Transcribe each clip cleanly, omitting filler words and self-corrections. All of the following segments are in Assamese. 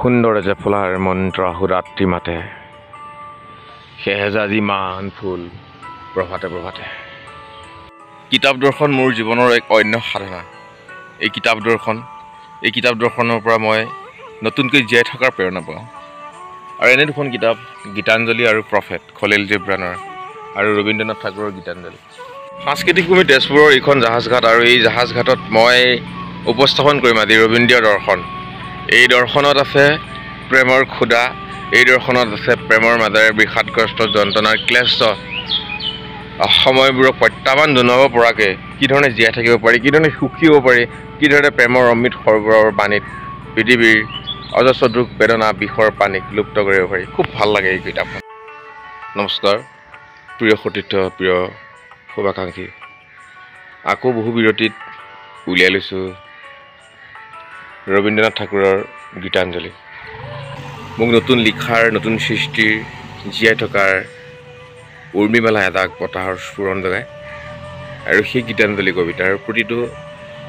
সুন্দৰ যে ফুলাৰ মন্ত্ৰ সুৰাত্ৰি মাতে সেহেজাজি মান ফুল প্ৰভাতে প্ৰভাতে। কিতাপ দৰ্শন মোৰ জীৱনৰ এক অন্য সাধনা। এই কিতাপ দৰ্শনৰ পৰা মই নতুনকৈ জীয়াই থকাৰ প্ৰেৰণা পাওঁ। আৰু এনে দুখন কিতাপ গীতাঞ্জলি আৰু প্ৰফেট খলিল জিব্ৰানৰ আৰু ৰবীন্দ্ৰনাথ ঠাকুৰৰ গীতাঞ্জলি। সাংস্কৃতিক ভূমি তেজপুৰৰ এইখন জাহাজঘাট আৰু এই জাহাজঘাটত মই উপস্থাপন কৰিম আজি ৰবীন্দ্ৰীয় দৰ্শন। এই দৰ্শনত আছে প্ৰেমৰ ক্ষুধা, এই দৰ্শনত আছে প্ৰেমৰ মাজেৰে বিষাদগ্ৰস্ত যন্ত্ৰণাৰ ক্লেষ্ট সময়বোৰক প্ৰত্যাহ্বান জনাব পৰাকৈ কি ধৰণে জীয়াই থাকিব পাৰি, কি ধৰণে সুখী হ'ব পাৰি, কি ধৰণে প্ৰেমৰ অমৃত সৰোবৰৰ পানীত পৃথিৱীৰ অজস্ৰ দুখ বেদনা বিষৰ পানীক লুপ্ত কৰিব পাৰি। খুব ভাল লাগে এই কিতাপখন। নমস্কাৰ প্ৰিয় সতীৰ্থ, প্ৰিয় শুভাকাংক্ষী। আকৌ বহু বিৰতিত উলিয়াই লৈছোঁ ৰবীন্দ্ৰনাথ ঠাকুৰৰ গীতাঞ্জলি। মোক নতুন লিখাৰ, নতুন সৃষ্টিৰ, জীয়াই থকাৰ উৰ্মিমালা এজাক বতাহৰ স্ফুৰণ জগায়। আৰু সেই গীতাঞ্জলি কবিতাৰ প্ৰতিটো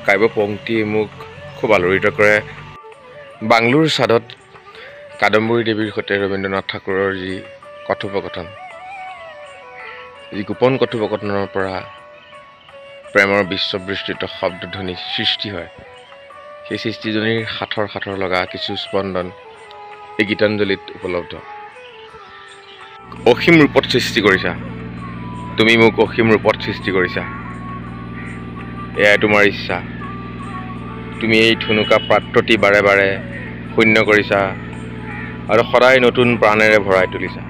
কাব্য পংক্তিয়ে মোক খুব আলোড়িত কৰে। বাংলোৰ ছাদত কাদম্বৰী দেৱীৰ সৈতে ৰবীন্দ্ৰনাথ ঠাকুৰৰ যি কথোপকথন, যি গোপন কথোপকথনৰ পৰা প্ৰেমৰ বিশ্ববিস্তৃত শব্দধ্বনি সৃষ্টি হয়, সেই সৃষ্টিজনীৰ সাঁথৰ লগা কিছু স্পন্দন এই গীতাঞ্জলিত উপলব্ধ। অসীম ৰূপত সৃষ্টি কৰিছা, তুমি মোক অসীম ৰূপত সৃষ্টি কৰিছা, এয়াই তোমাৰ ইচ্ছা। তুমি এই ঠুনুকা পাত্ৰটি বাৰে বাৰে শূন্য কৰিছা আৰু সদায় নতুন প্ৰাণেৰে ভৰাই তুলিছা।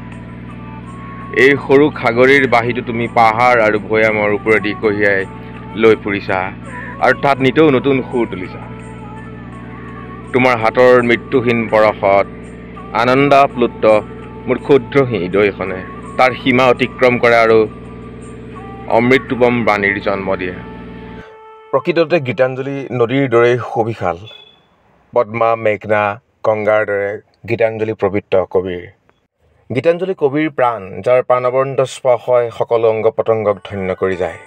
এই সৰু খাগৰিৰ বাঁহীটো তুমি পাহাৰ আৰু ভৈয়ামৰ ওপৰেদি কঢ়িয়াই লৈ ফুৰিছা আৰু তাত নিতৌ নতুন সুৰ তুলিছা। তোমাৰ হাতৰ মৃত্যুহীন পৰশত আনন্দাপ্লুত মোৰ ক্ষুদ্ৰ হৃদয়খনে তাৰ সীমা অতিক্ৰম কৰে আৰু অমৃতোপম বাণীৰ জন্ম দিয়ে। প্ৰকৃততে গীতাঞ্জলি নদীৰ দৰেই সুবিশাল। পদ্মা, মেঘনা, গংগাৰ দৰে গীতাঞ্জলি পবিত্ৰ কবিৰ। গীতাঞ্জলি কবিৰ প্ৰাণ, যাৰ প্ৰাণৱন্ত স্পৰ্শই সকলো অংগ পতংগক ধন্য কৰি যায়।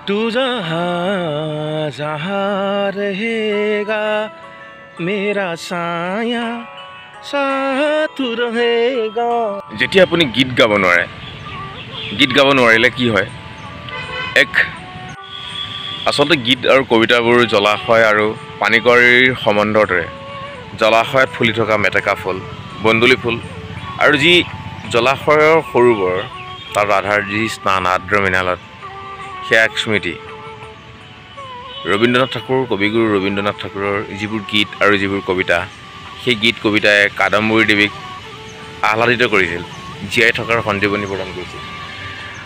তু জহাঁ জহাঁ ৰহেগা মেৰা ছায়া সাথ ৰহেগা। যেতিয়া আপুনি গীত গাব নোৱাৰে, গীত গাব নোৱাৰিলে কি হয়? আচলতে গীত আৰু কবিতাবোৰ জলাশয় আৰু পানীকৰিৰ সম্বন্ধৰ দৰে। জলাশয়ত ফুলি থকা মেটেকা ফুল, বন্দুলি ফুল আৰু যি জলাশয়ৰ সৰোবৰ, তাত ৰাধাৰ যি স্নান আৰ্দ্ৰ মৃণালত, সেয়া এক স্মৃতি। ৰবীন্দ্ৰনাথ ঠাকুৰ, কবিগুৰু ৰবীন্দ্ৰনাথ ঠাকুৰৰ যিবোৰ গীত আৰু যিবোৰ কবিতা, সেই গীত কবিতাই কাদম্বৰী দেৱীক আহ্লাদিত কৰিছিল, জীয়াই থকাৰ সঞ্জীৱনী প্ৰদান কৰিছিল।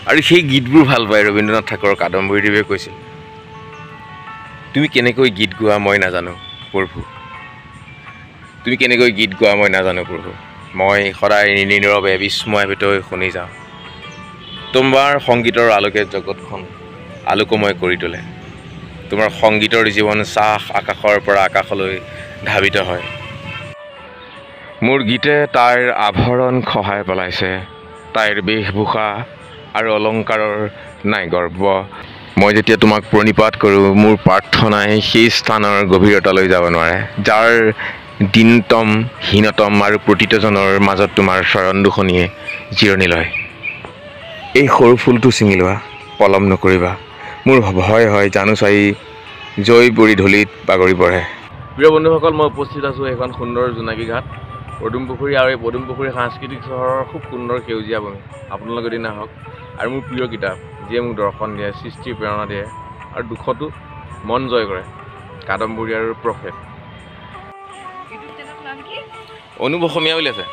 আৰু সেই গীতবোৰ ভাল পাই ৰবীন্দ্ৰনাথ ঠাকুৰৰ কাদম্বৰী দেৱীয়ে কৈছিল, তুমি কেনেকৈ গীত গোৱা মই নাজানো প্ৰভু, তুমি কেনেকৈ গীত গোৱা মই নাজানো প্ৰভু, মই সদায় নীৰৱে বিস্ময়ান্বিত হৈ শুনি যাওঁ। তোমাৰ সংগীতৰ আলোকে জগতখন আলোকময় কৰি তোলে। তোমাৰ সংগীতৰ জীৱন চাহ আকাশৰ পৰা আকাশলৈ ধাৱিত হয়। মোৰ গীতে তাইৰ আভৰণ খহাই পেলাইছে, তাইৰ বেশভূষা আৰু অলংকাৰৰ নাই গৰ্ব। মই যেতিয়া তোমাক প্ৰণিপাত কৰোঁ, মোৰ প্ৰাৰ্থনাই সেই স্থানৰ গভীৰতালৈ যাব নোৱাৰে, যাৰ দীনতম, হীনতম আৰু প্ৰতিতজনৰ মাজত তোমাৰ চৰণ দুখনিয়ে জিৰণি লয়। এই সৰু ফুলটো ছিঙি লোৱা, পলম নকৰিবা, মোৰ ভয় হয় জানুচাৰী জৈ পৰি ধূলিত বাগৰি পৰে। প্ৰিয় বন্ধুসকল, মই উপস্থিত আছোঁ এখন সুন্দৰ জোনাকী ঘাট, পদুম পুখুৰী। আৰু এই পদুম পুখুৰী সাংস্কৃতিক চহৰৰ খুব সুন্দৰ সেউজীয়া ভূমি। আপোনালোকে এদিন আহক। আৰু মোৰ প্ৰিয় কিতাপ, যিয়ে মোক দৰ্শন দিয়ে, সৃষ্টিৰ প্ৰেৰণা দিয়ে আৰু দুখতো মন জয় কৰে, কাদম্বৰী আৰু প্ৰফেট। অনুপ অসমীয়া বুলি আছে।